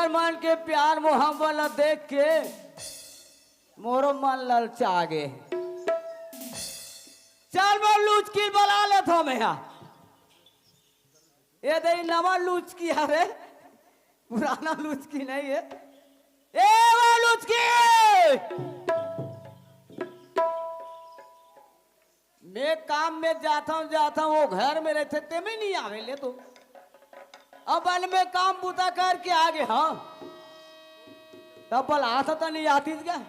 तोहर मन के प्यार मोहब्बत देख के मोरो मन ललचा गे। चल मैं लूचकी बुला ले था मैं यहाँ। ये तेरी नवा लूचकी है रे, पुराना लूचकी नहीं है। ए वो लूचकी, मैं काम में जाता हूँ वो घर में रहते ते में नहीं आवे ले तू। अब बल में काम बूता करके आ गए। हाँ तब बल आता तो नहीं आती क्या?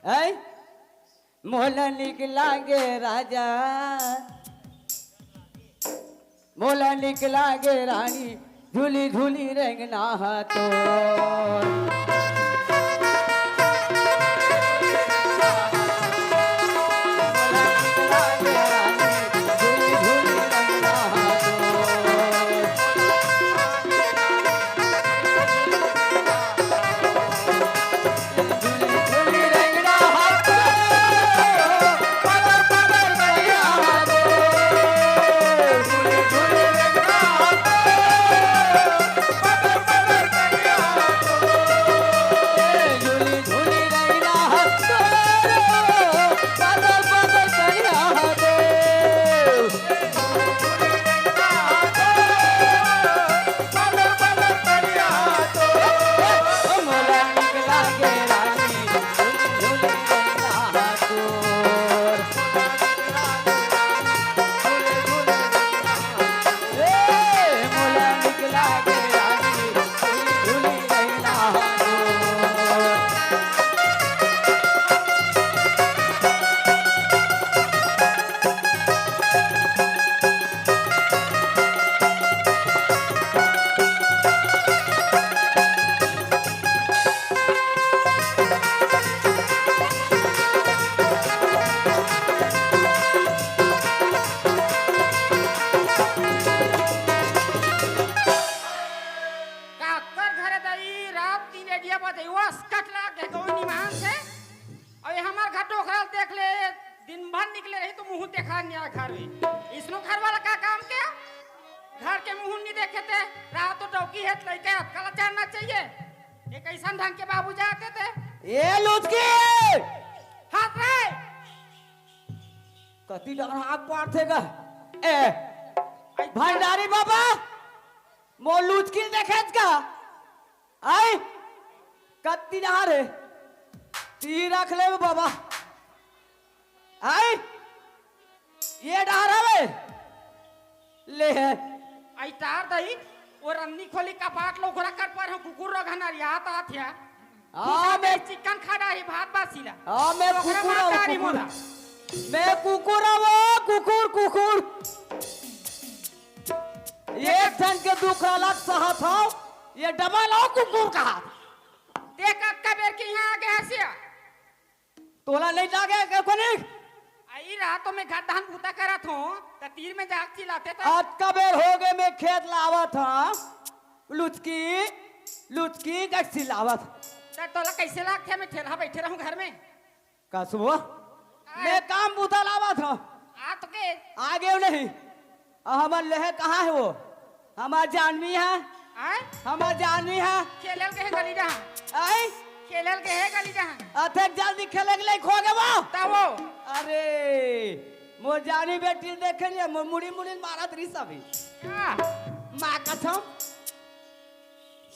ऐ मोला निकला गे राजा, मोला निकला गे रानी, झूली झूली रंगना तो। कति आग पार्थेगा ए भंडारी बाबा मो लूचकी देखेज का आई कति ना रे ती रख ले बाबा आई ये डारा वे ले आई तार दई और अन्नी खोली कपाट लो घोड़ा कर पर हम कुकुर रो घना रियात आथिया हां मैं चिकन खाड़ा ही भात बासीला हां मैं कुकुर मैं कुकुर वो कुकुर कुकुर एक धन के दुखरा लग सहा था ये डबल हो कुकुर कहा देख कबेर के यहाँ आ गया सिया तोला नहीं जागे के कोनी आई रातों में घर धान पूता करा था त तीर में जाग चिल्लाते था आज कबेर हो गए मैं खेत लावा था लुचकी लुचकी कैसी लावा था तोला कैसे लागते मैं ठेला बैठे रहूं घर में का सुबह मैं काम बूता लावा था आ तो के आगे नहीं हमार लेह कहाँ है वो हमार जानवी है हमार जानवी है खेलल के है गली जहां आई खेलल के है गली जहां अथे जल्दी खेले के लिए खो गए वो तावो अरे मो जानी बेटी देखे नहीं मुड़ी मुड़ी मारा तरी सभी माँ कसम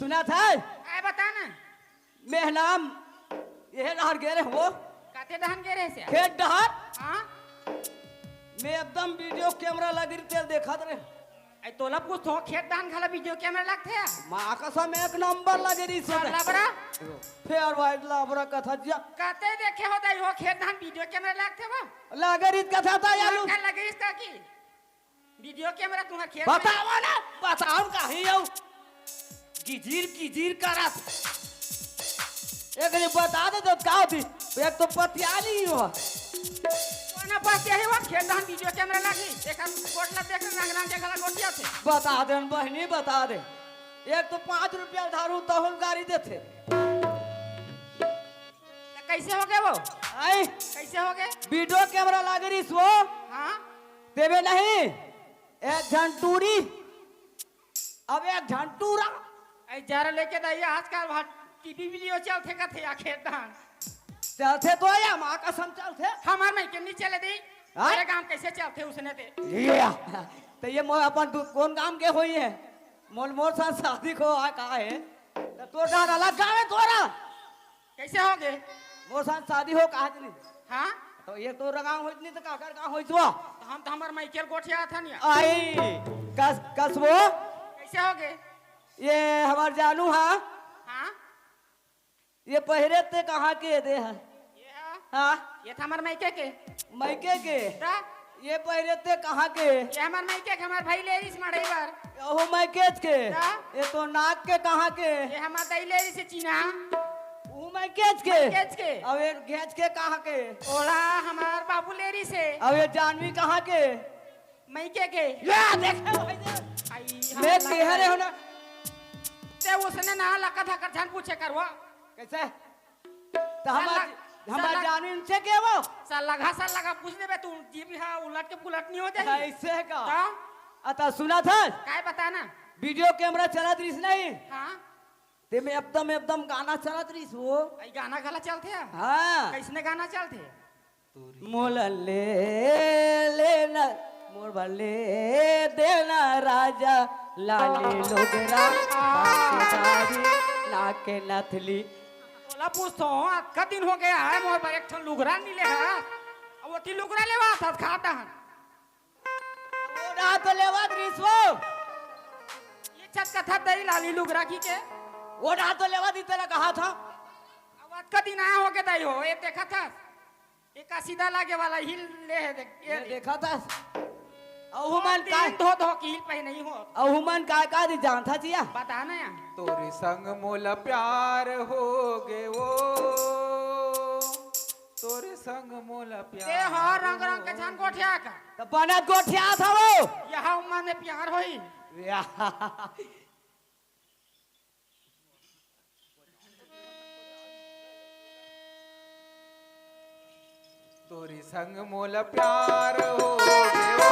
सुना था आए बता ना मेरा नाम ये डहर गेरे वो काते दहन गेरे से खेत डहर हां मैं एकदम वीडियो कैमरा लगी तेल देखा रे आई तोला पूछ हो खेत दहन खाला वीडियो कैमरा लगते है माँ कसम एक नंबर लगे रही सब लाबरा फेयर वाइट लाबरा कथा जिया काते देखे हो दई हो खेत दहन वीडियो कैमरा लगते वो लगे रही कथा था यालू का लगे इसका की वीडियो कैमरा तुम्हारा खेत बताओ ना बताओ कहीं हो गिजीर करत एक ने बता दे तो का थी एक तो पतियाली हो कोना पास यही वो खेत दहन वीडियो कैमरा लगी देखा कोटला देख रंग रंग के गला गोटिया थे बता दे बहनी बता दे एक तो 5 रुपया धारू तो हम गाड़ी देते कैसे हो गए वो आई कैसे हो गए वीडियो कैमरा लगे रही सो हां देवे नहीं एक झंटूरी अब एक झंटूरा ऐ जरा लेके दाई आजकल भाट टीवी वीडियो चलते का थे आखेर दान चलते तो या माँ कसम चलते हमार में के नहीं चले दी हाँ? मेरे गांव कैसे चलते उसने दे ये तो ये मोर अपन कौन काम के होई है मोल मोर साथ शादी को आ का है तो तो डर अलग गाँव है तोरा कैसे हो गए मोर साथ शादी हो कहा नहीं हाँ तो ये तो गाँव होई नहीं तो काकर गाँव होई तो तो हम तो हमार माइकल गोठिया था नहीं आई कसबो कैसे हो गए ये हमार जानू हाँ हाँ ये पहरे ते कहाँ के दे है ये है हाँ ये था हमार माइके के मैके के ता ये पहरे ते कहाँ के ये हमार माइके के हमार भाई लेरी से मरे बार ओहो मैकेज के हाँ? ये तो नाक के कहाँ के ये हमार दाई लेरी से चीना वो मैकेज के मैकेज के। अब ये घेच के कहाँ के ओला हमार बाबू लेरी से अब ये जानवी कहाँ के माइके के या देखे भाई दे आई मैं केहरे हो ना ते उसने ना लका था कर जान पूछे करवा कैसे तो हमार साला- हमार जानवी इनसे के वो साल लगा पूछ देबे तू जीप हा उलट के पुलट नहीं हो जाए ऐसे का ता अता सुना था काय बता ना वीडियो कैमरा चला दृश्य नहीं हाँ ते में एकदम गाना चला दृश्य वो आई गाना गला चलते हैं हाँ कैसने गाना चलते मोल ले लेना मोर भले देना राजा लाली लोगरा सारी नाके नथली बोला पूछतो का दिन हो गया है मोर पर एक ठन लुगरा नहीं ले है अब वो ती लुगरा लेवा था खाता है वो रात लेवा दृश्य ये छत कथा दई लाली लुगरा की के वो रात लेवा दी तेरा कहा था अब आज का दिन आया हो के दाई हो ये देखा था एक का सीधा लागे वाला हिल ले है देख ये ये देखा था अहुमन का धो धो की हिल पे नहीं हो अहुमन का दी जान था जिया बता ना यार तोरे संग मोला प्यार हो गे वो तोरे संग मोला ते प्यार हो रंग रंग के छान कोठिया का तो बना गोठिया था वो यहाँ उम्मा में प्यार होई तोरे संग मोला प्यार हो गे वो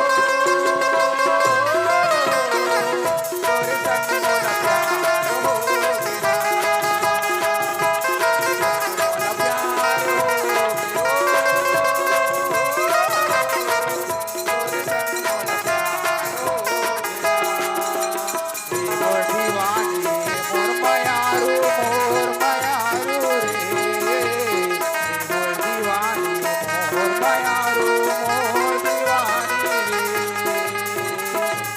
तोरे संग मोला प्यार हो गे मोला प्यार हो गे वो तोरे संग मोला प्यार हो गे मोर दीवानी मोर मायारू रे मोर दीवानी मोर मायारू मोर दीवानी रे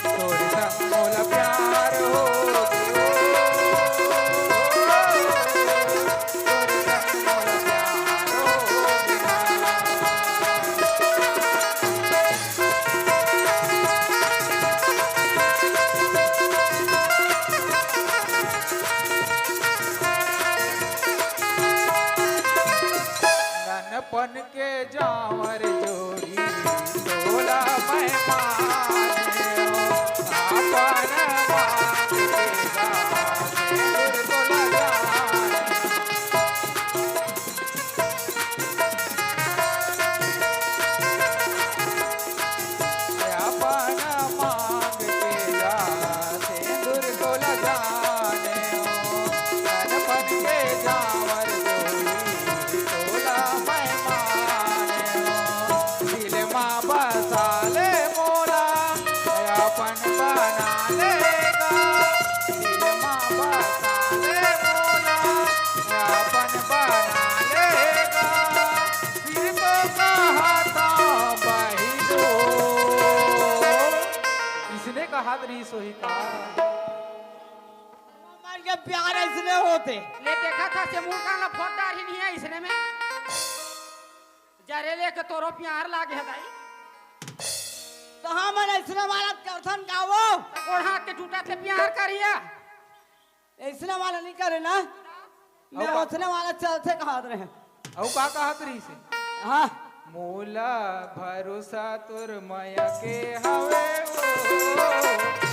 तोरे संग मोला प्यार हो गे तोरे संग मोला प्यार हो ननपन के जावर जोड़ी तोला मैं माने हो आपन मांग देगा सिर तोला जाने आपन मांग देगा सिंदूर तोला जाने हो ननपन के जावर जोड़ी तोला मैं माने हो दिल माँ बसा ले मोला अपन बना लेगा दिल माँ बसा ले मोला अपन बना लेगा फिर तो कहा था बही दो इसने कहा तरी सोही का मन के प्यार ऐसे होते ले देखा था से मुंह काला फोटा ही नहीं है इसने में जरे ले के तोरो प्यार लागे है दाई तो हमन ऐसे वाला करथन गावो और हाथ के टूटा थे प्यार करिया ऐसे वाला नहीं करे ना मैं ओथने वाला चलते कहा रहे औ का कहा तरी से हाँ मोला भरोसा तुर माया के हवे वो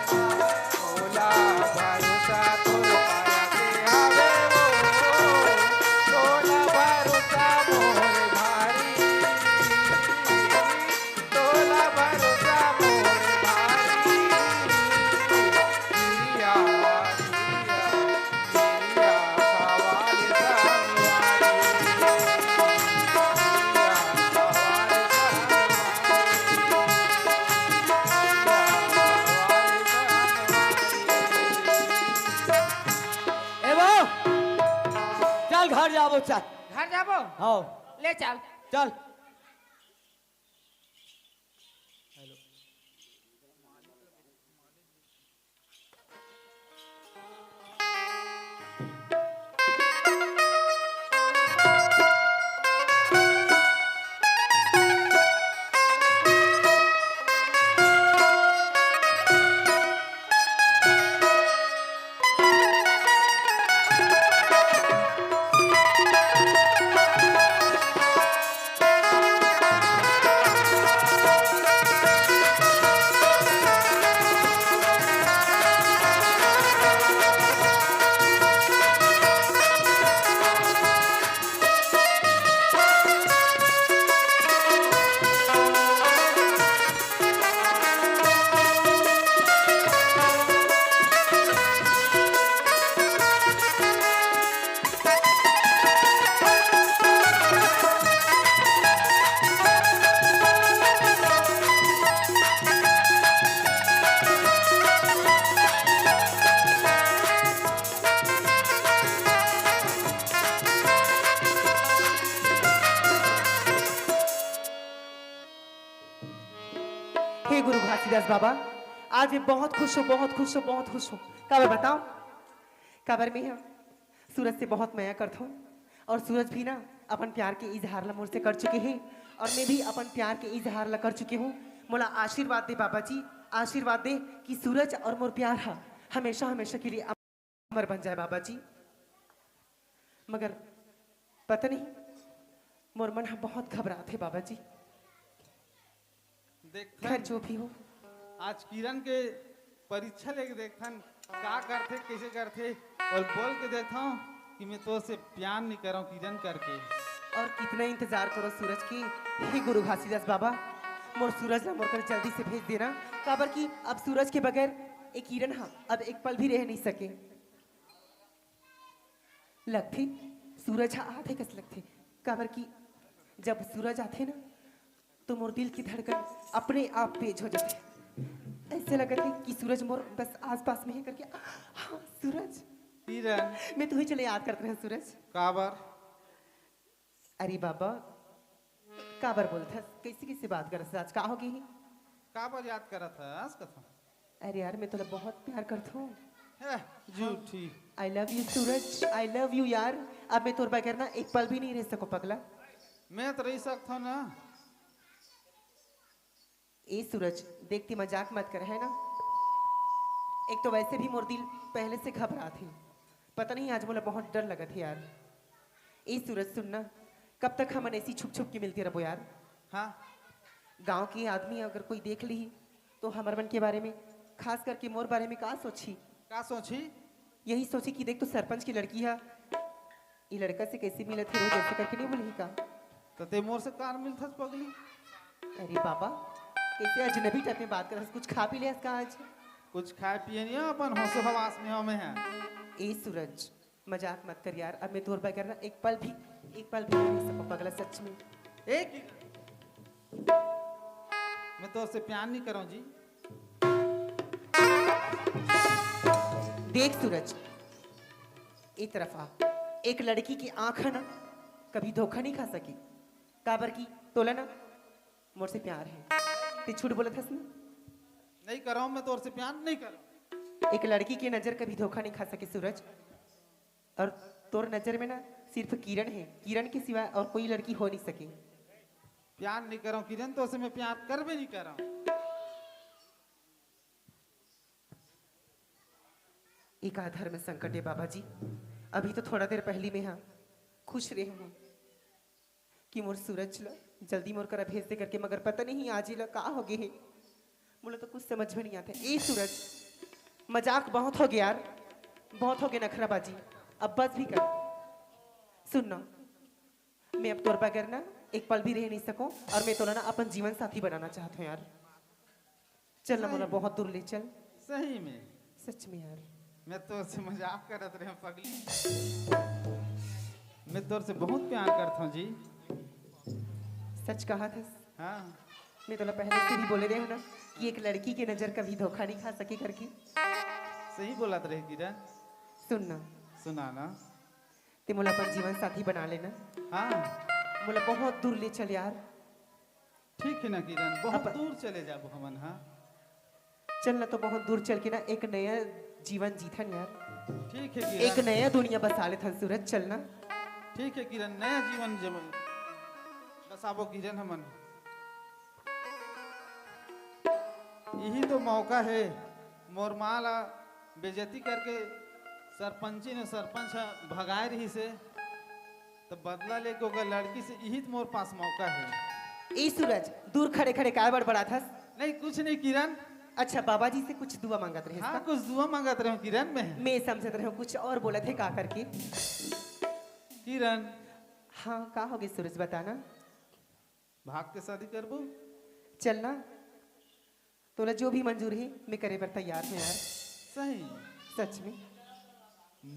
मोला भरोसा तुर माया के हवे वो मोला भरोसा मोर भारी तोला भरोसा चल घर जाबो चल। घर जाबो हो ले चल। चल। हे गुरु घासीदास बाबा, आज मैं बहुत खुश हूँ, बहुत खुश हूँ, बहुत खुश हूँ। काबर बताओ, काबर में सूरज से बहुत माया करता हूँ और सूरज भी ना अपन प्यार के इजहार ला मुझसे कर चुके हैं और मैं भी अपन प्यार के इजहार ला कर चुकी हूँ। मोला आशीर्वाद दे बाबा जी, आशीर्वाद दे कि सूरज और मोर प्यार हा हमेशा हमेशा के लिए अमर बन जाए बाबा जी। मगर पता नहीं मोर मन हा बहुत घबराते बाबा जी। खैर जो भी हो, आज किरण के परीक्षा लेके देखथन का करथे कैसे करथे और बोल के देखता कि मैं तो से प्यार नहीं कर रहा हूँ किरण करके। और कितना इंतजार करो सूरज की। हे गुरु घासीदास बाबा, मोर सूरज ला मोर कर जल्दी से भेज देना। काबर की अब सूरज के बगैर एक किरण हा अब एक पल भी रह नहीं सके। लगथे सूरज हा आधे कस लगथे। काबर की जब सूरज आथे ना तो मोर दिल की धड़कन अपने आप तेज हो जाते। ऐसे लगता है कि सूरज मोर बस आसपास में है करके। हाँ सूरज, किरण मैं तुम्हें चले याद करते हैं सूरज। काबर अरे बाबा काबर बोलता कैसे कैसे बात कर आज का होगी ही। काबर याद करत है आज कथा। अरे यार मैं तो बहुत प्यार करता हूँ। झूठी। I love you Suraj, I love you यार। अब मैं तोर बगैर ना एक पल भी नहीं रह सको पगला। मैं तो रह सकता हूँ ना। ए सूरज देखती मजाक मत कर, है ना। एक तो वैसे भी मोर दिल पहले से घबरा थे। पता नहीं आज मुझे बहुत डर लगा था यार। ए सूरज सुनना, कब तक हम ऐसी छुप छुप के मिलते रहो यार। हाँ गांव के आदमी अगर कोई देख ली तो हमारे मन के बारे में, खास करके मोर बारे में का सोची। का सोची। यही सोची कि देख तो सरपंच की लड़की है, ये लड़का से कैसे मिले थे रोज ऐसे करके नहीं बोली का। तो ते मोर से कार मिलता पगली। अरे बाबा कैसे अजनबी टाइप में बात कर, कुछ खा पी ले इसका आज। कुछ खाए पिए नहीं अपन होशो हवास में हमें है। ए सूरज मजाक मत कर यार। अब मैं तोर बगैर ना एक पल भी नहीं रह सकूं पगला, सच में। एक मैं तो उससे प्यार नहीं करूं जी। देख सूरज एक तरफ आ, एक लड़की की आंख है ना कभी धोखा नहीं खा सकी। काबर की तोला ना मोर से प्यार है, ते झूठ बोला था ना। नहीं कर रहा हूं मैं तो उससे प्यार नहीं कर रहा। एक लड़की की नजर कभी धोखा नहीं खा सके सूरज। और तोर नजर में ना सिर्फ किरण है, किरण के सिवा और कोई लड़की हो नहीं सके। प्यार नहीं कर रहा हूं किरण, तो उसे मैं प्यार कर भी नहीं कर रहा हूं। एक आधार में संकट है बाबा जी। अभी तो थोड़ा देर पहली में हाँ खुश रहे हूँ कि मोर सूरज ला जल्दी मोर करा भेज दे करके, मगर पता नहीं आज ही ला का हो गए है। मुझे तो कुछ समझ में नहीं आता। ए सूरज मजाक बहुत हो गया यार, बहुत हो गया नखराबाजी, अब बस भी कर। सुनना, मैं अब तोर बगैर ना एक पल भी रह नहीं सकूं और मैं तोला ना अपन जीवन साथी बनाना चाहता हूँ यार। चल ना मोला बहुत दूर ले चल। सही में सच में यार। मैं तो उससे मजाक करत रहे पगली। मैं तो उससे बहुत प्यार करता हूँ जी। सच कहा था। हाँ मैं तो पहले से भी बोले रहे हो ना कि एक लड़की की नजर कभी धोखा नहीं खा सके करके। सही बोला रहे किरण। सुनना, सुना ना। ते मोला अपन जीवन साथी बना लेना। हाँ मोला बहुत दूर ले चल यार। ठीक है ना किरण, बहुत अपन- दूर चले जाबो हमन। हाँ चलना तो बहुत दूर चल के ना एक नया जीवन जीथन यार, ठीक है एक किरण, नया दुनिया बसा लेथन सूरज। चलना। ठीक है किरण, नया जीवन जब बसाबो किरण हमन। यही तो मौका है। मोर माँ ला बेजती करके सरपंची ने सरपंच ह भगाए रही से, तो बदला लेके ओकर लड़की से यही तो मोर पास मौका है। ए सूरज, दूर खड़े खड़े काय बड़बड़ा था? नहीं कुछ नहीं किरण। अच्छा बाबा जी से कुछ दुआ मांगत रहे हाँ का? कुछ दुआ मांगत रहे किरण में। मैं समझत रहे कुछ और बोला थे का करके। किरण हाँ का हो गए सूरज बताना। भाग के शादी करबो? चलना, तोला जो भी मंजूर है मैं करे पर तैयार हूँ यार, सही। सच में।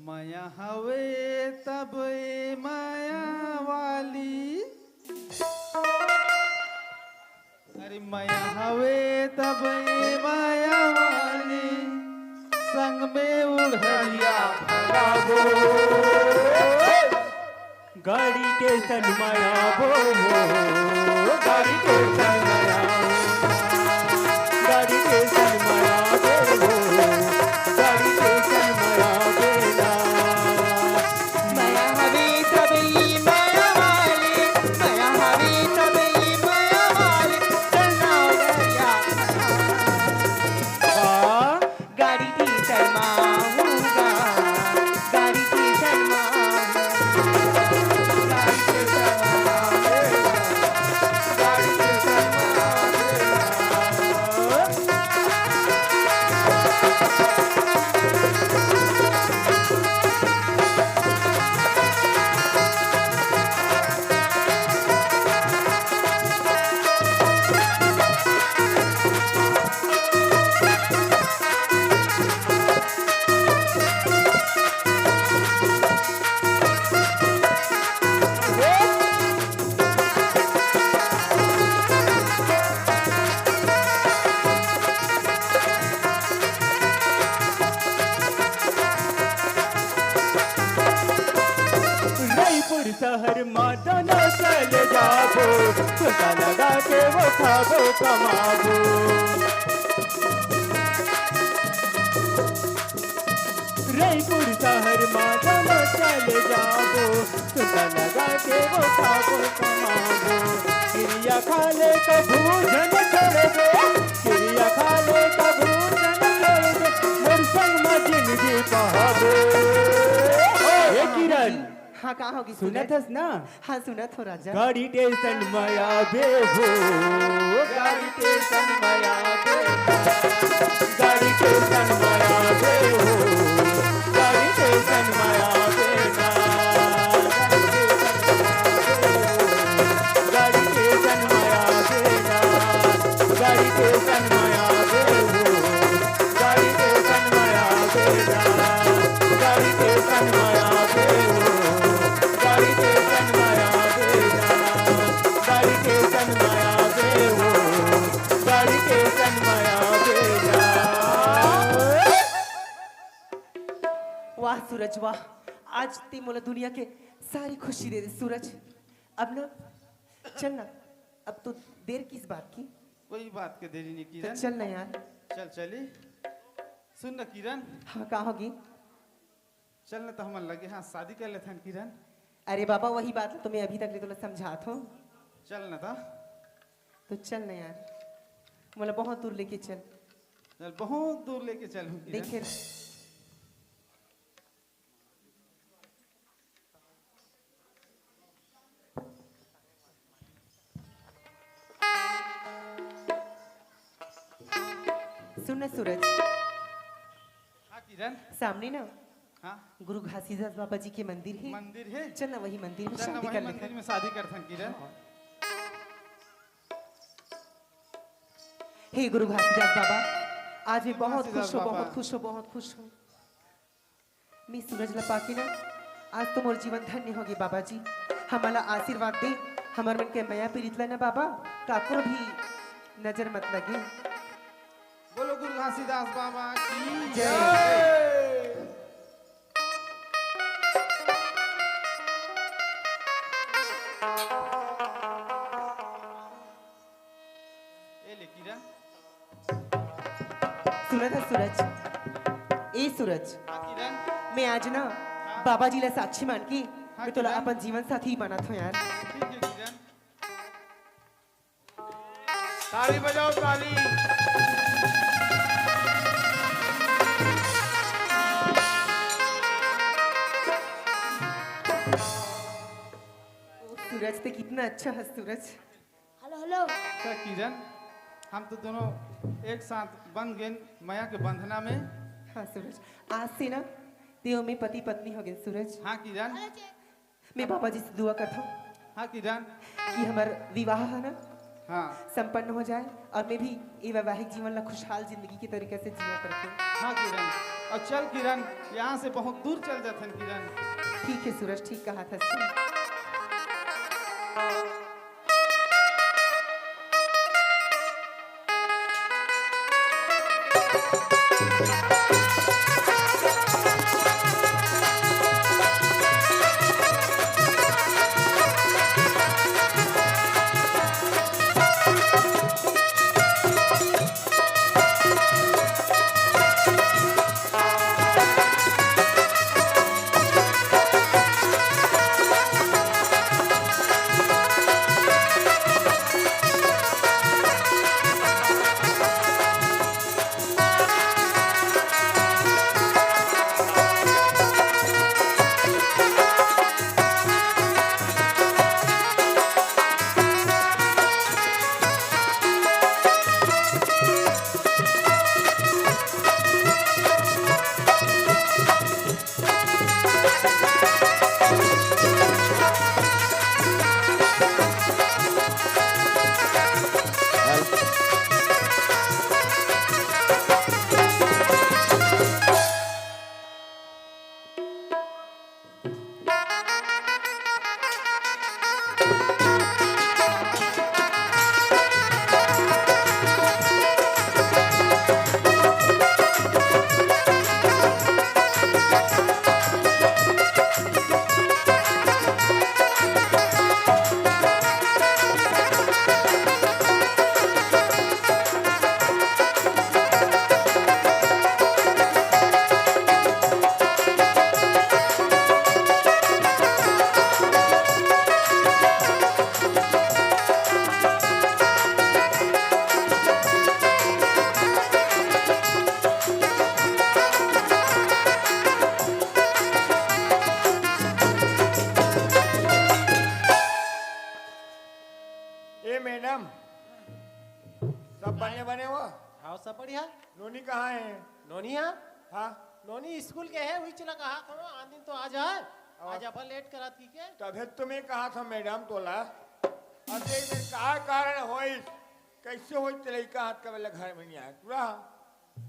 माया हवे तब ए माया वाली, अरे माया हवे तब ए माया वाली, संग में उड़िया भगाबो, गाड़ी के सन माया बो, गाड़ी के सन माया, गाड़ी के सन माया बो, गाड़ी के सन माया बेला। माया हवे तबई माया वाली, माया हवे तबई माया वाली, चलना उड़िया। हाँ गाड़ी की शर्माऊंगा, गाड़ी की शर्माऊंगा, गाड़ी की शर्माऊंगा, गाड़ी की शर्माऊंगा। रायपुर शहर माता न चले जाबो, तुका लगा के वो खाबो कमाबो। रायपुर शहर माता न चले जाबो, तुका लगा के वो खाबो कमाबो। क्रिया खाले कभू जन छोड़ दे, क्रिया खाले कभू जन छोड़ दे, मोर संग में जिंदगी बहाबो। ए किरण, हाँ कहाँ होगी सुनत हस ना? हाँ सुनत हो राजा। गाड़ी टेशन माया बेहो, गाड़ी टेशन माया बेहो, गाड़ी टेशन माया बेहो, गाड़ी टेशन माया बेटा, गाड़ी टेशन माया बेटा, गाड़ी टेशन माया बेहो, गाड़ी टेशन माया बेटा, गाड़ी टेशन माया बेहो, गाड़ी टेशन माया बेटा, गाड़ी टेशन माया बेहो, गाड़ी टेशन माया बेटा। वाह सूरज वाह, आज ते मोला दुनिया के सारी खुशी दे दे सूरज। अब ना चलना, अब तो देर किस बात की, कोई बात के देरी नहीं तो किरण। चल ना यार। चल चली। सुन न किरण, हाँ कहाँ होगी? चल न तो हमन लगे हाँ शादी कर लेथन किरण। अरे बाबा वही बात तो मैं अभी तक ले तो समझात हूँ। चल न था, तो चल ना यार, मोला बहुत दूर लेके चल। चल बहुत दूर लेके चलूं किरण। देखे सुन ना सूरज, हाँ किरण। सामने ना हाँ गुरु घासीदास बाबा जी के मंदिर है। मंदिर है। चल ना वही मंदिर में चल न शादी वही कर मंदिर लेते। में शादी करथन किरण। हे गुरु घासीदास बाबा, आज मैं गुरु बहुत घासीदास खुश हूँ, बाबा। बहुत खुश हूँ, बहुत खुश हूँ। मैं सूरज ला पाके ना आज तो मोर जीवन धन्य हो गए बाबा जी। हमारा आशीर्वाद दे, हमार मन के मया पीड़ित ना बाबा, काकुर भी नजर मत लगे। बोलो गुरु घासीदास बाबा की जय। जय। ए ले किरण। सुना था सूरज, ए सूरज, हाँ किरण। मैं आज ना बाबा जी ला साक्षी मान के हाँ, मैं तोला किरण। अपन जीवन साथी बना था यार। ठीक है किरण। ताली बजाओ ताली। ओ सूरज तो कितना अच्छा है सूरज। हेलो हेलो अच्छा किरण, हम तो दोनों एक साथ बंध गए माया के बंधना में। हाँ सूरज, आज से ना देव में पति पत्नी हो गए सूरज। हाँ किरण। मैं बाबा जी से दुआ करता हूँ हाँ किरण। कि हमारा विवाह है ना हाँ संपन्न हो जाए और मैं भी ये वैवाहिक जीवन ला खुशहाल जिंदगी के तरीके से जिया करके। हाँ किरण। और चल किरण, यहाँ से बहुत दूर चल जाते किरण। ठीक है सूरज, ठीक कहा था सुन। ए मैडम, सब बने बने हो? हाँ सब बढ़िया। नोनी कहाँ है? नोनी यहाँ? हाँ नोनी स्कूल के है, वही चला कहा करो आन दिन तो आ जाए। आज अपन लेट करात की के? तभी तुम्हें कहा था मैडम तोला। अरे में का कारण होई? कैसे होई तेरे का हाथ का वाला घर में नहीं आया पूरा?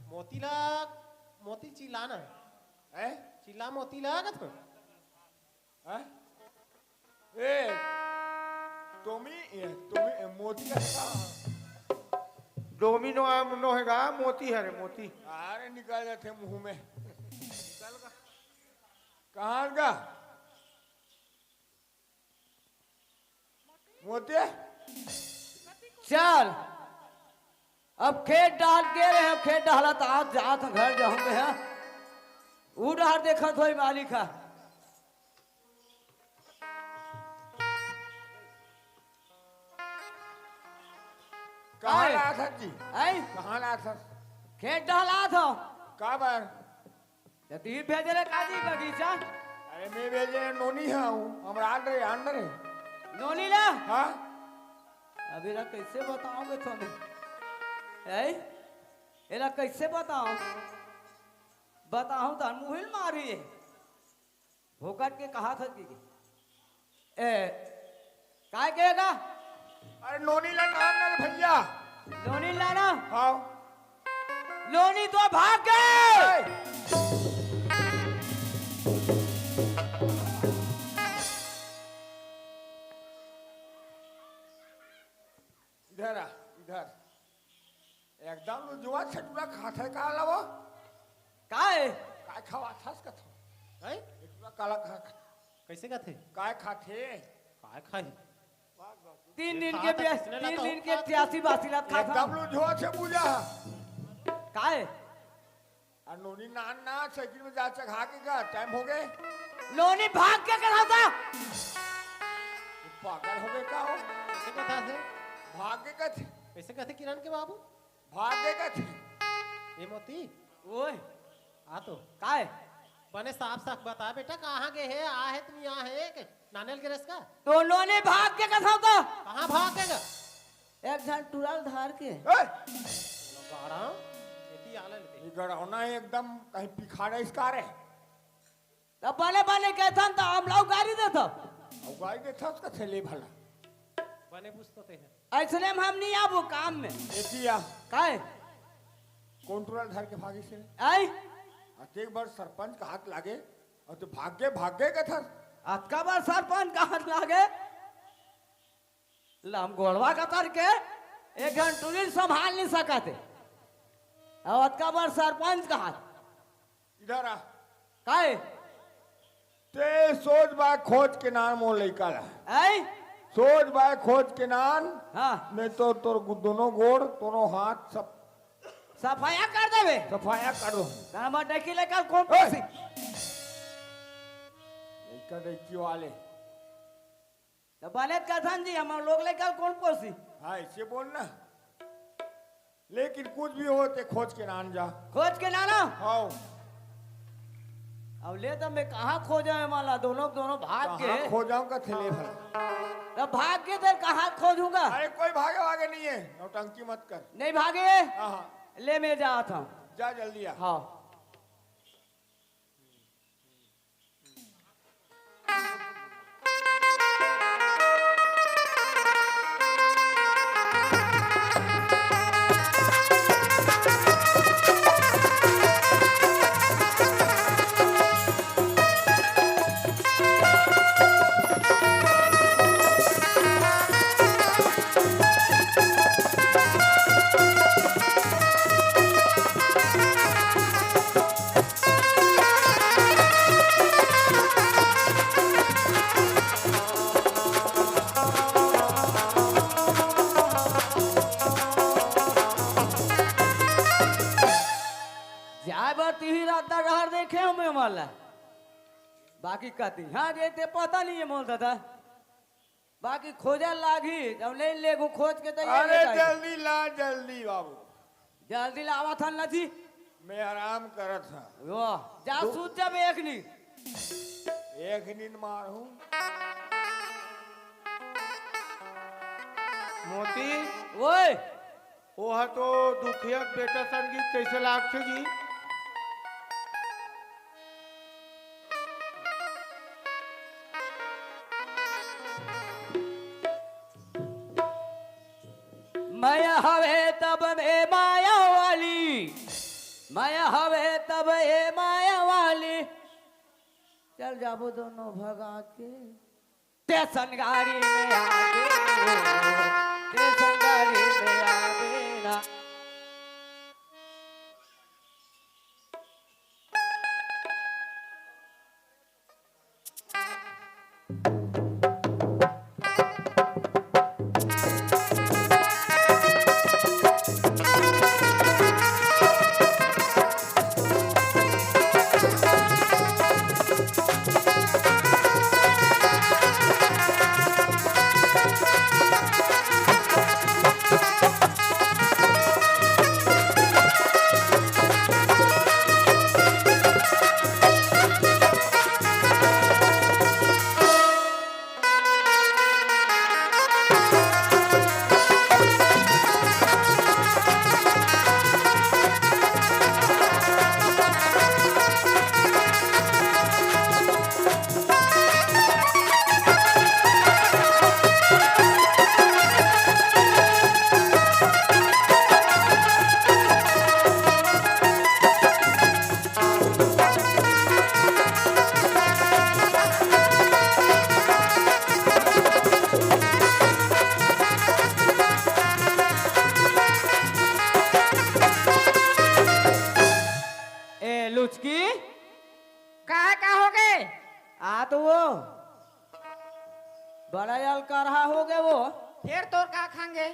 मोतीला मोती चिल्लाना है? चिल्ला मोतीला का तो हैं? ए तुम्हें मोती का कहा? डोमिनो नो हैगा मोती है रे मोती। अरे निकाल जाते मुंह में। निकाल का। कहाँ का? मोती? चल अब खेत डाल के रहे हैं, खेत डाला तो आज जात घर जाऊंगे हैं। ऊ डहर देखा थोड़ी मालिक है। कहाँ आए। लाया था जी? आई कहाँ लाया था? खेत डाला था कहाँ बार? तीर भेजे रे काजी बगीचा अरे मैं भेजे नोनी है हूँ। हमरा अंदर है। नोनी ला हाँ? अभी ला कैसे बताओगे तुम्हें? ऐ एला कैसे बताऊं? बताऊं तो मुहिल मारी है। भोकट के कहा था कि काय कहेगा? अरे नोनी ला ना भैया। लोनी लाना हाँ। लोनी तो भाग गए। इधर आ इधर। एकदम जुआ छटुआ खाता का अलावा काय काय खावा थास का था? हैं? छटुआ काला खा कैसे का थे? काय खाते? काय खाई 3 दिन खा के तो किसने 3 लाता दिन हो? के 83 बासीलात खा एकदम लुझो से बुझा काय नोनी नान ना साइकिल में जा चढ़ा के का टाइम हो गए लोनी भाग के कराता पागल हो गए का हो कैसे कथा से भागे का थे कैसे कहते किरण के बाबू भागे का थे ये मोती ओए आ तो काय बने साफ साफ बता बेटा कहाँ गए है आ है तुम यहाँ है के नानेल के रस का तो लोनी भाग के कराता कहाँ भागेगा एक जन टुराल धार के गाड़ा खेती आला लेते ये गड़ौना एकदम कहीं पिखाड़ा इसका रे तब बने बने कहता तो हम लोग गाड़ी देता और गाड़ी देखा उसका थैले भला बने पूछते हैं ऐसने में हम नहीं आबो काम में एतिया काय कंट्रोल धर के भागी से आई एक बार सरपंच का हाथ लागे और तो भागे का था अतका बार सरपंच का हाथ लागे लम गोड़वा का तर के एक घंटुली संभाल नहीं सकते और अतका बार सरपंच का हाथ इधर आ काय ते सोच बा खोज के नाम मोर लइका ला आई सोच बा खोज के नाम हाँ नहीं तो तोर दोनों गोड़ दोनों हाथ सब सफाया कर देवे सफाया कर दो हम डकी लेकर कौन पसी लइका लइकी वाले तो बने कथन जी हम लोग लेकर कौन पोसी हाँ ऐसे बोल ना लेकिन कुछ भी हो ते खोज के नाम जा खोज के नाना हाँ अब ले तो मैं कहाँ खोजा है माला दोनों भाग के कहाँ खोजाऊं का थैले भला तो भाग के देर कहाँ खोजूंगा अरे कोई भागे भागे नहीं है नौटंकी मत कर नहीं भागे हाँ हाँ ले मैं जा था जा जल्दी आ हाँ जाए बाती ही रात डर देखे हमें माला बाकी कहती हाँ जेते पता नहीं है मोल दादा बाकी खोजा लागी जब ले ले गो खोज के तो अरे जल्दी ला जल्दी बाबू जल्दी लावा था नदी मैं आराम कर था वाह जा सूत जब एक नी एक नींद मारू मोती ओए वह तो दुखिया बेटा संगीत कैसे लागते जी मैं हवे तब ए माया वाली मैं हवे तब ए माया वाली चल जाबो दोनों भगा के स्टेशन गाड़ी में आगे स्टेशन गाड़ी में आगे ना बड़ा याल कर रहा हो गए वो फिर तोर का खाएंगे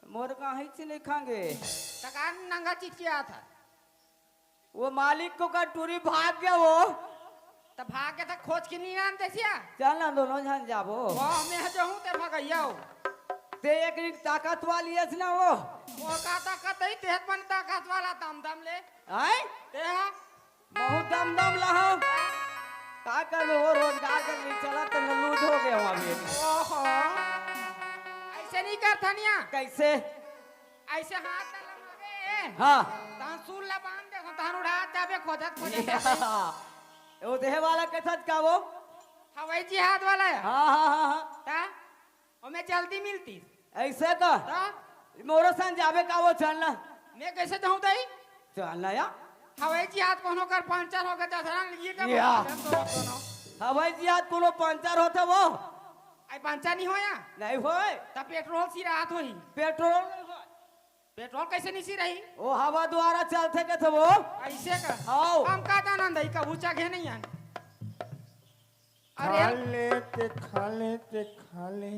मोर कहीं से नहीं खाएंगे। तकान नंगा चिचिया था वो मालिक को का टूरी भाग गया वो। तब भाग के तक खोज के नहीं आनते सिया चल ना दोनों जन जाबो। वाह मैं जाऊं ते भगैया हो ते एक ताकत वाली है ना वो। वो का ताकत ही तेहत मन ताकत वाला दम दम ले आए ते हा बहुत दम दम लहो का कर वो रोजगार कर नहीं चला तो लूट हो गए वहां भी। ओहो ऐसे नहीं करता निया कैसे? ऐसे हाथ न लगावे हाँ तान सूल ला बांध देखो तान उड़ा जाबे खोजत वो देह वाला के साथ का वो। हवाई जहाज वाला है हाँ हाँ हाँ हाँ ता हमें जल्दी मिलती ऐसे का ता मोरो सन जाबे का वो चलना मैं कैसे जाऊं तई चलना या हवाई जहाज कोनो कर पंचर हो गया दसरा लिए का या। दोनों हवाई जहाज कोनो पंचर होता वो आई पंचर नहीं होया नहीं होए। तब पेट्रोल सी रात होई पेट्रोल नहीं होए। पेट्रोल कैसे नहीं सी रही वो हवा द्वारा चलते के थे वो। ऐसे का आओ हम का जानन दई का ऊंचा घे नहीं आन अरे खा लेते खा ले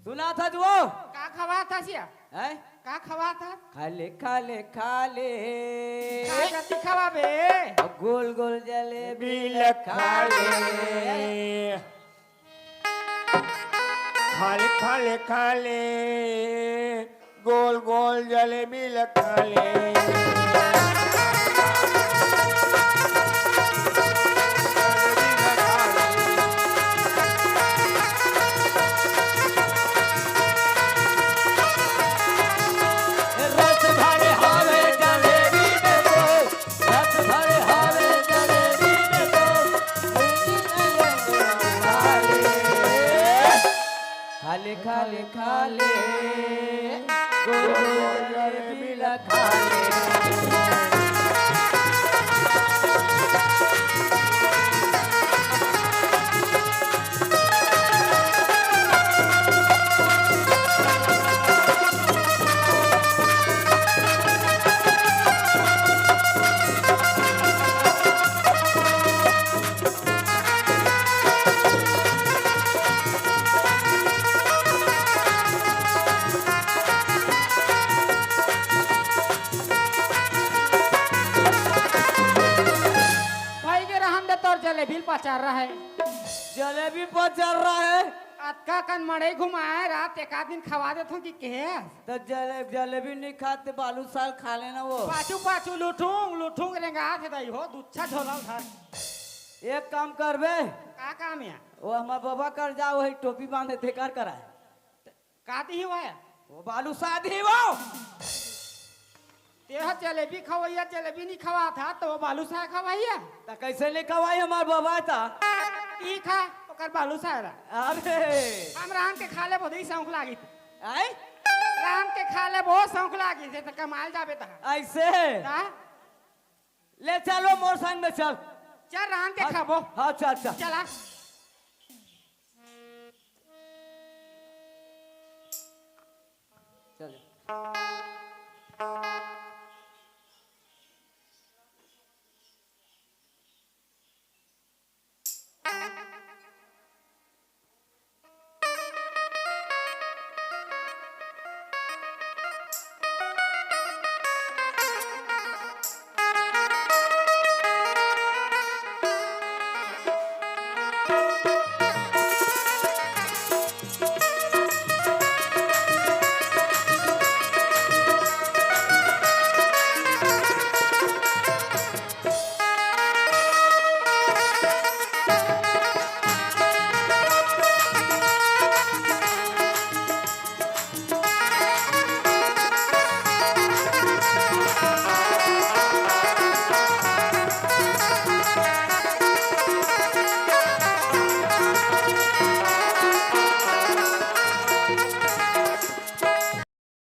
सुना था जो वो का खवा था सिया है का खवा था खाले खाले खाले का गति खवा बे गोल गोल जलेबी खा ले खा ले खा ले गोल गोल जलेबी खा ले रस भरे हवे जलेबी में वो रस भरे हवे जलेबी में वो खाले खाले खाले गोल गोल जलेबी खा ले। भाई के रहन दे तोर जलेबी पचार रहा है जलेबी पर चल रहा है अतका कन मड़े घुमाए रात एक आध दिन खवा देत हूं कि के तो जलेबी नहीं खाते बालू साल खा लेना वो। पाछू पाछू लुठूंग लुठूंग रेंगा थे दई हो दुच्छा झोलल था एक काम करबे का काम है वो हमार बाबा कर जाओ वही टोपी बांधे थे कर कराए काती हुआ है वो बालू शादी वो। तेह जलेबी खवैया जलेबी नहीं खवा था तो वो बालू सा खवैया तो कैसे नहीं खवाई हमार बाबा था। ई खा ओकर बालू सा अरे हम राम के खा ले बहुत शौक लागी आई राम के खा ले बहुत शौक लागी से तो कमाल जाबे ता ऐसे ता ले चलो मोर संग में चल। चल राम के खाबो हाँ चल चल चला चल